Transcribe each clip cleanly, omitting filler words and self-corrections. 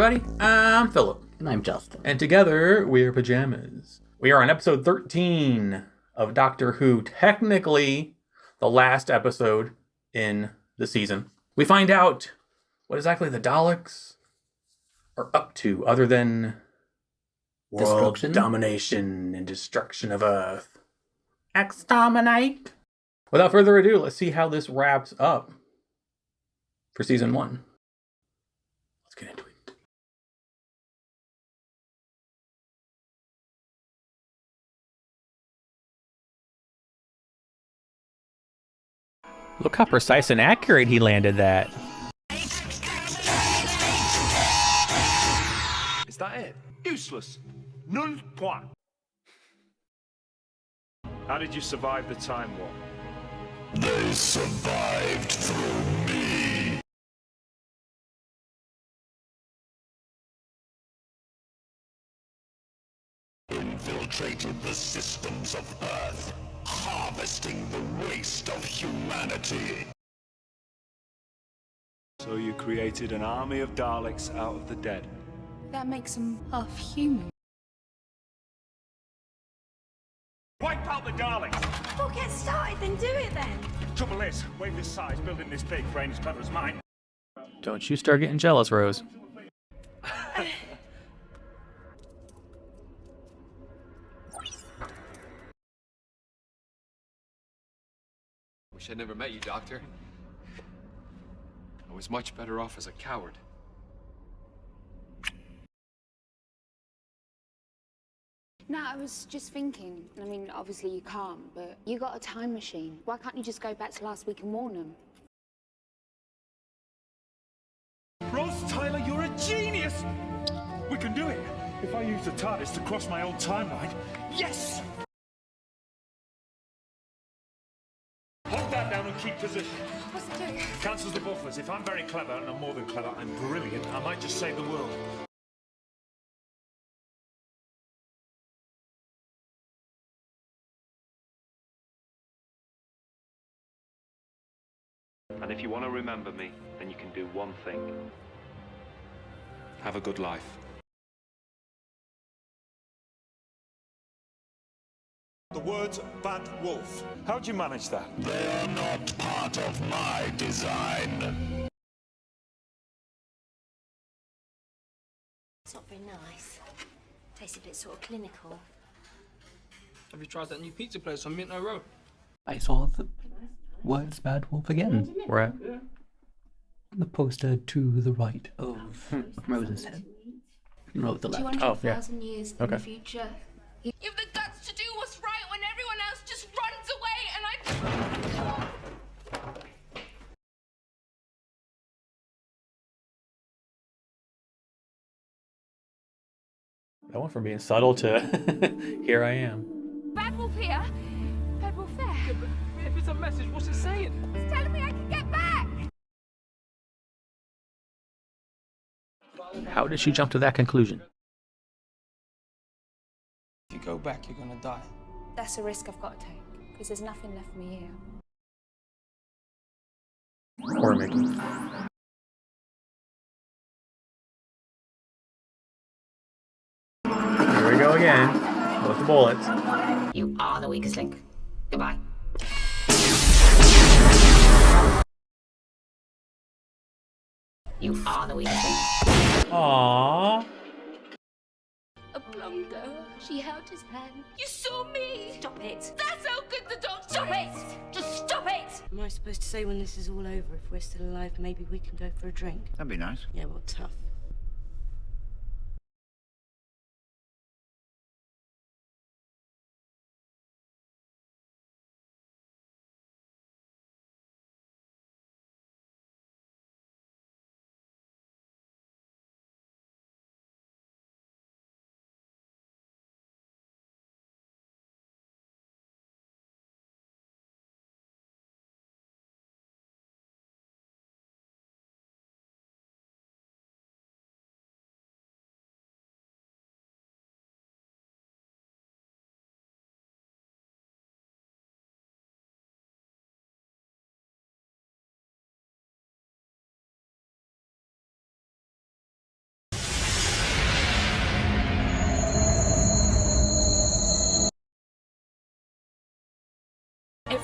everybody. I'm Philip. And I'm Justin. And together, we are Pajamas. We are on episode 13 of Doctor Who, technically the last episode in the season. We find out what exactly the Daleks are up to, other than world domination and destruction of Earth. Exterminate! Without further ado, let's see how this wraps up for season 1. Let's get into it. Look how precise and accurate he landed that. Is that it? Useless. Nul point. How did you survive the Time War? They survived through me. Infiltrated the systems of Earth, harvesting the waste of humanity. So you created an army of Daleks out of the dead. That makes them half human. Wipe out the Daleks! Well, get started, then do it then. Trouble is, wave this size, building this big, brain as clever as mine. Don't you start getting jealous, Rose. Wish I'd never met you, Doctor. I was much better off as a coward. No, I was just thinking. I mean, obviously you can't, but you got a time machine. Why can't you just go back to last week and warn them? Rose Tyler, you're a genius! We can do it! If I use the TARDIS to cross my own timeline, yes! Hold that down and keep position. What's it doing? Cancels the buffers. If I'm very clever, and I'm more than clever, I'm brilliant, I might just save the world. And if you want to remember me, then you can do one thing. Have a good life. The words bad wolf. How'd you manage that? They're not part of my design. It's not very nice. Tastes a bit sort of clinical. Have you tried that new pizza place on Minto Road? I saw the words Bad Wolf again. Where at? The poster to the right of Rose's head. No, the left. 200,000 years in Okay. the future. You have the guts to do what's right when everyone else just runs away, and I... That went from being subtle to here I am. Bad Wolf here, Bad Wolf there. If it's a message, what's it saying? It's telling me I can get back. How did she jump to that conclusion? If you go back, you're gonna die. That's a risk I've got to take, because there's nothing left for me here. Or Mickey. Here we go again. With the bullets. You are the weakest link. Goodbye. You are the weakest link. Aww. A blunder. She held his hand. You saw me. Stop it. That's how good the doctor Stop is. it. Just stop it. Am I supposed to say when this is all over, if we're still alive, maybe we can go for a drink? That'd be nice. Yeah, well, tough.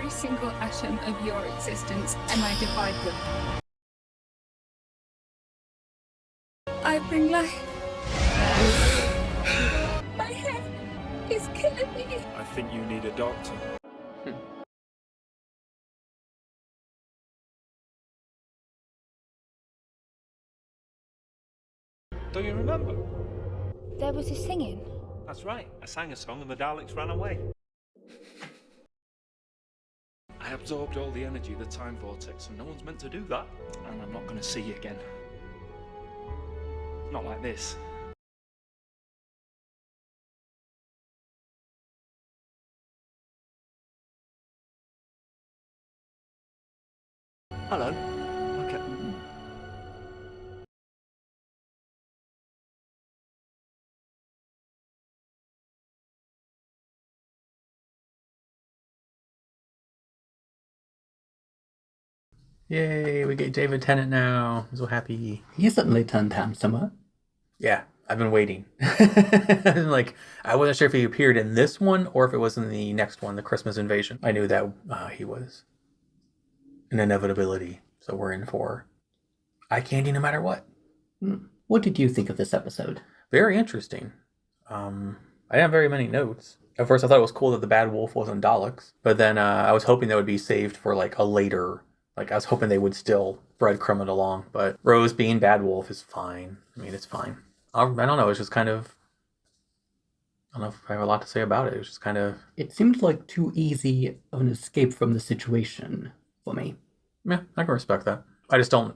every single atom of your existence and I divide them. I bring life. My head is killing me. I think you need a doctor. Don't you remember? There was a singing. That's right. I sang a song and the Daleks ran away. I absorbed all the energy of the time vortex, and no one's meant to do that. And I'm not going to see you again. Not like this. Hello. Okay. Yay, we get David Tennant now. I'm so happy. He certainly turned handsomer. Yeah, I've been waiting. Like, I wasn't sure if he appeared in this one or if it was in the next one, the Christmas Invasion. I knew that he was an inevitability, so we're in for eye candy no matter what. What did you think of this episode? Very interesting. I didn't have very many notes. At first, I thought it was cool that the bad wolf wasn't Daleks, but then I was hoping that would be saved for like a later. Like, I was hoping they would still breadcrumb it along, but Rose being bad wolf is fine. I mean, it's fine. I don't know. It's just kind of. I don't know if I have a lot to say about it. It was just kind of. It seemed like too easy of an escape from the situation for me. Yeah, I can respect that. I just don't.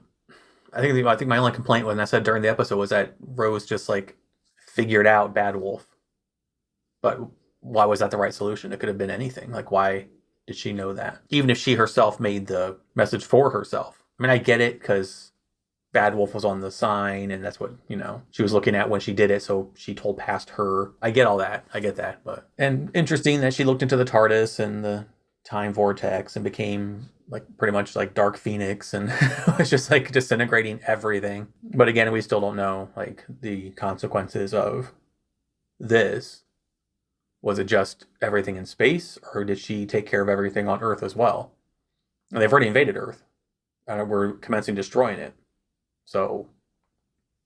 I think my only complaint when I said during the episode was that Rose just like figured out bad wolf. But why was that the right solution? It could have been anything. Like, why did she know that? Even if she herself made the message for herself. I mean, I get it because Bad Wolf was on the sign and that's what, she was looking at when she did it. So she told past her. I get all that. I get that. And interesting that she looked into the TARDIS and the time vortex and became like pretty much like Dark Phoenix and was just like disintegrating everything. But again, we still don't know like the consequences of this. Was it just everything in space, or did she take care of everything on Earth as well? And they've already invaded Earth, and we're commencing destroying it. So,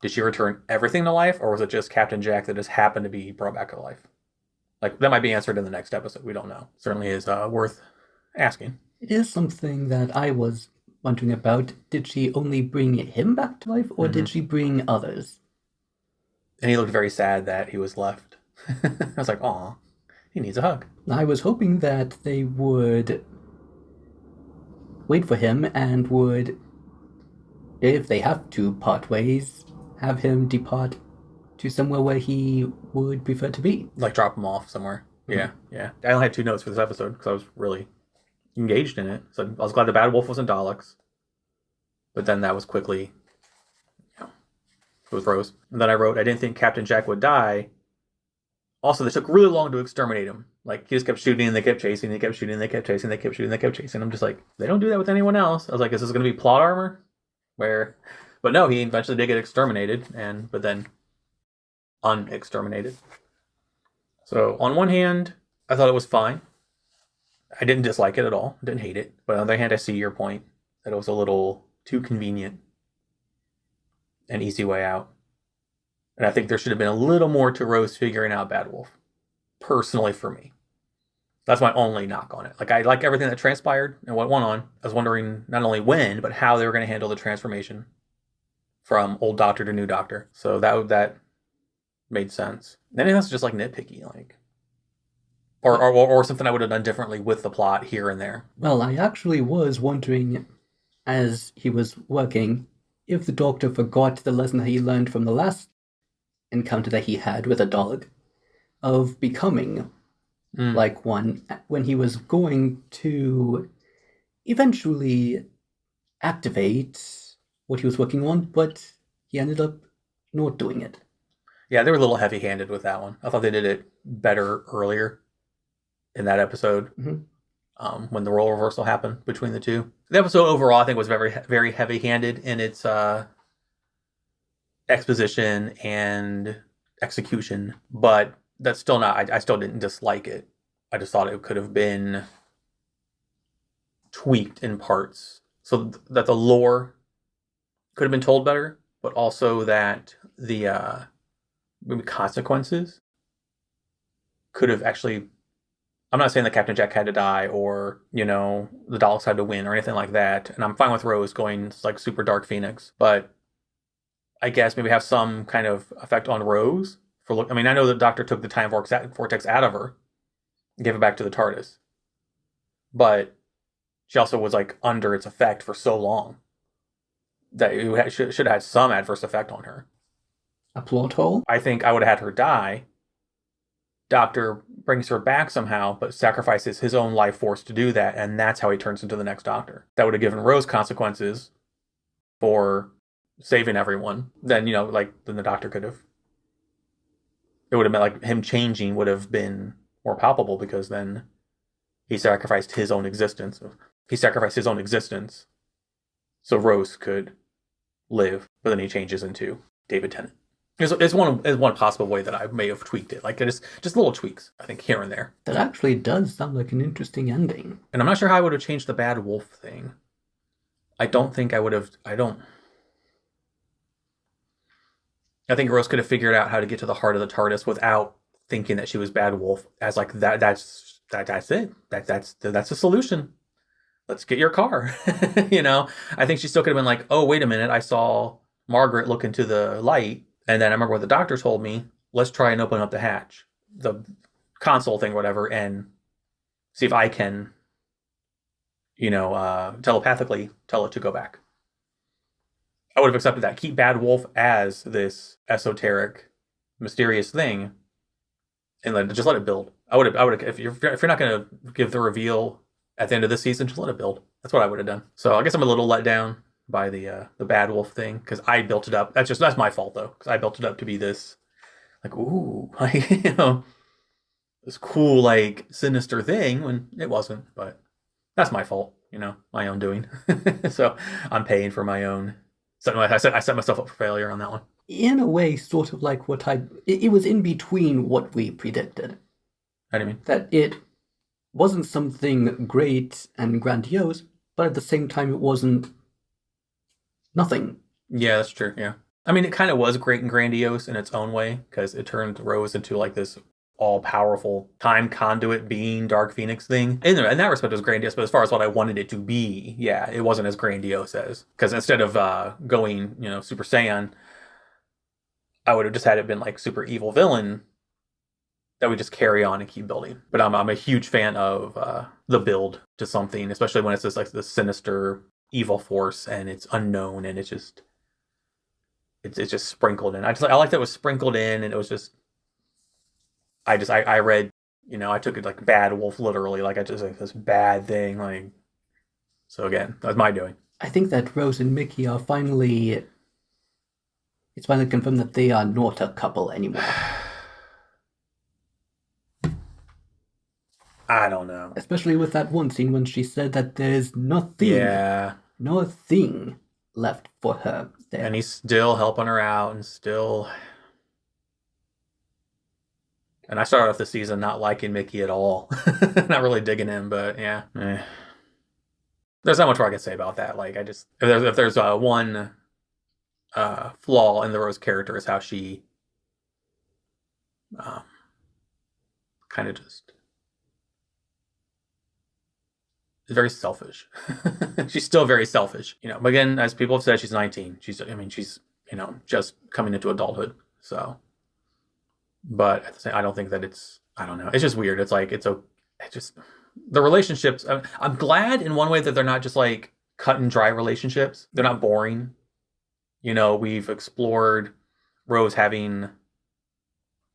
did she return everything to life, or was it just Captain Jack that just happened to be brought back to life? Like, that might be answered in the next episode. We don't know. Certainly is worth asking. It is something that I was wondering about. Did she only bring him back to life, or did she bring others? And he looked very sad that he was left. I was like, aw, he needs a hug. I was hoping that they would wait for him and would, if they have to part ways, have him depart to somewhere where he would prefer to be. Like drop him off somewhere. Yeah. I only had 2 notes for this episode because I was really engaged in it. So I was glad the Bad Wolf wasn't Daleks. But then that was quickly, it was Rose. And then I wrote, I didn't think Captain Jack would die. Also, they took really long to exterminate him. Like, he just kept shooting and they kept chasing, they kept shooting, they kept chasing, they kept shooting, they kept chasing. I'm just like, they don't do that with anyone else. I was like, is this going to be plot armor? But no, he eventually did get exterminated, but then unexterminated. So, on one hand, I thought it was fine. I didn't dislike it at all. I didn't hate it. But on the other hand, I see your point that it was a little too convenient. An easy way out. And I think there should have been a little more to Rose figuring out Bad Wolf. Personally, for me. That's my only knock on it. Like, I like everything that transpired and what went on. I was wondering not only when, but how they were going to handle the transformation from old Doctor to new Doctor. So that made sense. Anything else is just like nitpicky, like, or something I would have done differently with the plot here and there. Well, I actually was wondering, as he was working, if the Doctor forgot the lesson that he learned from the last encounter that he had with a dog, of becoming like one, when he was going to eventually activate what he was working on, but he ended up not doing it. Yeah, they were a little heavy-handed with that one. I thought they did it better earlier in that episode, when the role reversal happened between the two. The episode overall, I think, was very, very heavy-handed in its exposition and execution, but that's still not. I still didn't dislike it. I just thought it could have been tweaked in parts so that the lore could have been told better, but also that the maybe consequences could have actually. I'm not saying that Captain Jack had to die or, the Daleks had to win or anything like that. And I'm fine with Rose going like super Dark Phoenix, but I guess maybe have some kind of effect on Rose I mean, I know the Doctor took the time vortex out of her and gave it back to the TARDIS, but she also was like under its effect for so long that it should have had some adverse effect on her. A plot hole? I think I would have had her die. Doctor brings her back somehow, but sacrifices his own life force to do that, and that's how he turns into the next Doctor. That would have given Rose consequences for saving everyone. Then, then the Doctor could have. It would have meant like him changing would have been more palpable because then he sacrificed his own existence. He sacrificed his own existence so Rose could live, but then he changes into David Tennant. It's one possible way that I may have tweaked it. Like just little tweaks, I think, here and there. That actually does sound like an interesting ending. And I'm not sure how I would have changed the bad wolf thing. I don't think I would have. I think Rose could have figured out how to get to the heart of the TARDIS without thinking that she was bad wolf. As like that's it. That's the solution. Let's get your car. I think she still could have been like, oh, wait a minute, I saw Margaret look into the light. And then I remember what the Doctor told me. Let's try and open up the hatch, the console thing, whatever, and see if I can, telepathically tell it to go back. I would have accepted that. Keep Bad Wolf as this esoteric, mysterious thing, and just let it build. I would have. If you're not going to give the reveal at the end of this season, just let it build. That's what I would have done. So I guess I'm a little let down by the Bad Wolf thing because I built it up. That's my fault though, because I built it up to be this like this cool like sinister thing when it wasn't. But that's my fault, my own doing. So I'm paying for my own. I set myself up for failure on that one. In a way, sort of like it was in between what we predicted. How do you mean? That it wasn't something great and grandiose, but at the same time, it wasn't nothing. Yeah, that's true. Yeah. I mean, it kind of was great and grandiose in its own way because it turned Rose into like this all-powerful time conduit being Dark Phoenix thing. In that respect, it was grandiose, but as far as what I wanted it to be, yeah, it wasn't as grandiose as... Because instead of going, Super Saiyan, I would have just had it been like super evil villain that we just carry on and keep building. But I'm a huge fan of the build to something, especially when it's just like this sinister evil force and it's unknown and it's just sprinkled in. I like that it was sprinkled in and it was just I read, I took it like bad wolf literally, like I just like this bad thing, like. So again, that's my doing. I think that Rose and Mickey are finally. It's finally confirmed that they are not a couple anymore. I don't know. Especially with that one scene when she said that there's nothing left for her there. And he's still helping her out and still... And I started off the season not liking Mickey at all. Not really digging him, but yeah. There's not much more I can say about that. Like, if there's one flaw in the Rose character is how she kind of just... very selfish. She's still very selfish, But again, as people have said, she's 19. She's just coming into adulthood. So, but at the same, I don't think that I don't know. It's just weird. It's like the relationships. I'm glad in one way that they're not just like cut and dry relationships. They're not boring. We've explored Rose having,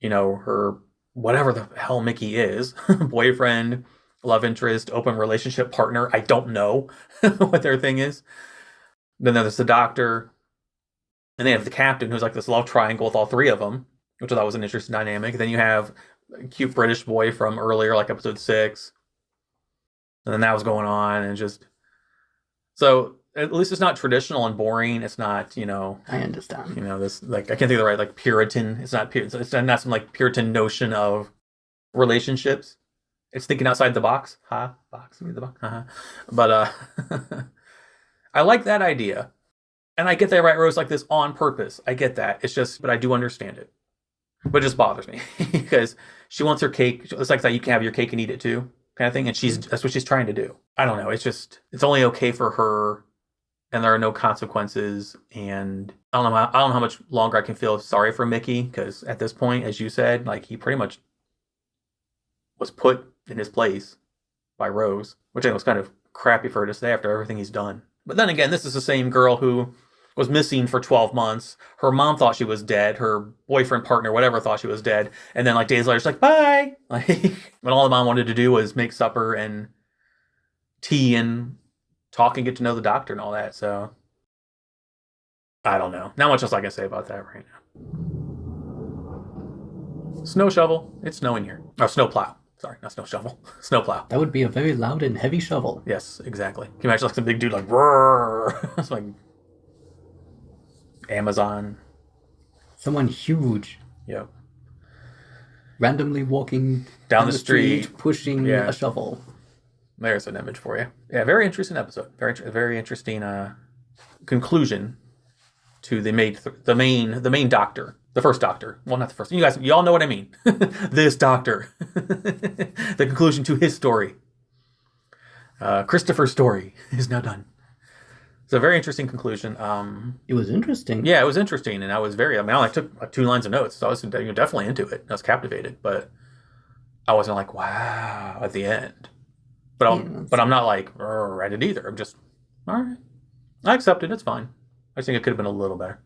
her whatever the hell Mickey is, boyfriend, love interest, open relationship partner. I don't know what their thing is. Then there's the Doctor. And they have the Captain, who's like this love triangle with all three of them, which I thought was an interesting dynamic. Then you have a cute British boy from earlier, like episode 6. And then that was going on. And just... So, at least it's not traditional and boring. It's not, I understand. This, like, I can't think of the right, like, Puritan. It's not some, like, Puritan notion of relationships. It's thinking outside the box. Box, the box. But I like that idea. And I get they write Rose like this on purpose. I get that. It's just, but I do understand it. But it just bothers me because she wants her cake. It's like that you can have your cake and eat it too, kind of thing. And that's what she's trying to do. I don't know. It's only okay for her, and there are no consequences. And I don't know how much longer I can feel sorry for Mickey, because at this point, as you said, like he pretty much was put in his place by Rose, which I think was kind of crappy for her to say after everything he's done. But then again, this is the same girl who was missing for 12 months. Her mom thought she was dead. Her boyfriend, partner, whatever, thought she was dead. And then like days later, she's like, bye. Like when all the mom wanted to do was make supper and tea and talk and get to know the doctor and all that. So I don't know. Not much else I can say about that right now. Snow shovel. It's snowing here. Oh, snow plow. Sorry, not snow shovel. Snow plow. That would be a very loud and heavy shovel. Yes, exactly. Can you imagine like some big dude like, roar? It's like Amazon. Someone huge. Yep. Randomly walking down the street pushing a shovel. There's an image for you. Yeah, very interesting episode. Very interesting conclusion to the main doctor. The first doctor. Well, not the first. You all know what I mean. This doctor. The conclusion to his story. Christopher's story is now done. It's a very interesting conclusion. It was interesting. Yeah, it was interesting, and I only took 2 lines of notes, so I was definitely into it. I was captivated, but I wasn't like, wow, at the end. But I'm not like, read it either. I'm just, all right. I accept it. It's fine. I think it could have been a little better.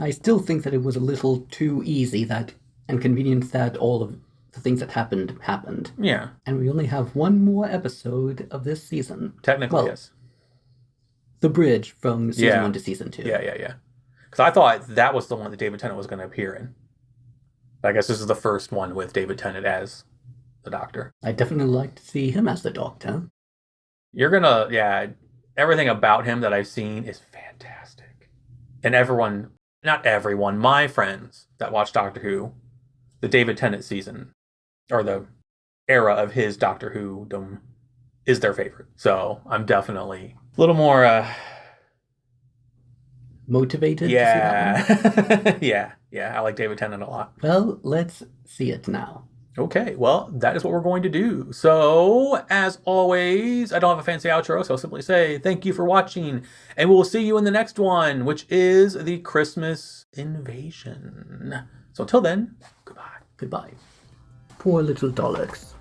I still think that it was a little too easy and convenient that all of the things that happened. Yeah. And we only have one more episode of this season. Technically, yes. The bridge from season 1 to season 2. Yeah. Because I thought that was the one that David Tennant was going to appear in. But I guess this is the first one with David Tennant as the Doctor. I'd definitely like to see him as the Doctor. Everything about him that I've seen is fantastic. And not everyone, my friends that watch Doctor Who, the David Tennant season, or the era of his Doctor Who is their favorite. So I'm definitely a little more motivated to see that one? Yeah, I like David Tennant a lot. Well, let's see it now. Okay, well, that is what we're going to do. So, as always, I don't have a fancy outro, so I'll simply say thank you for watching, and we'll see you in the next one, which is the Christmas Invasion. So until then, goodbye. Goodbye. Poor little Daleks.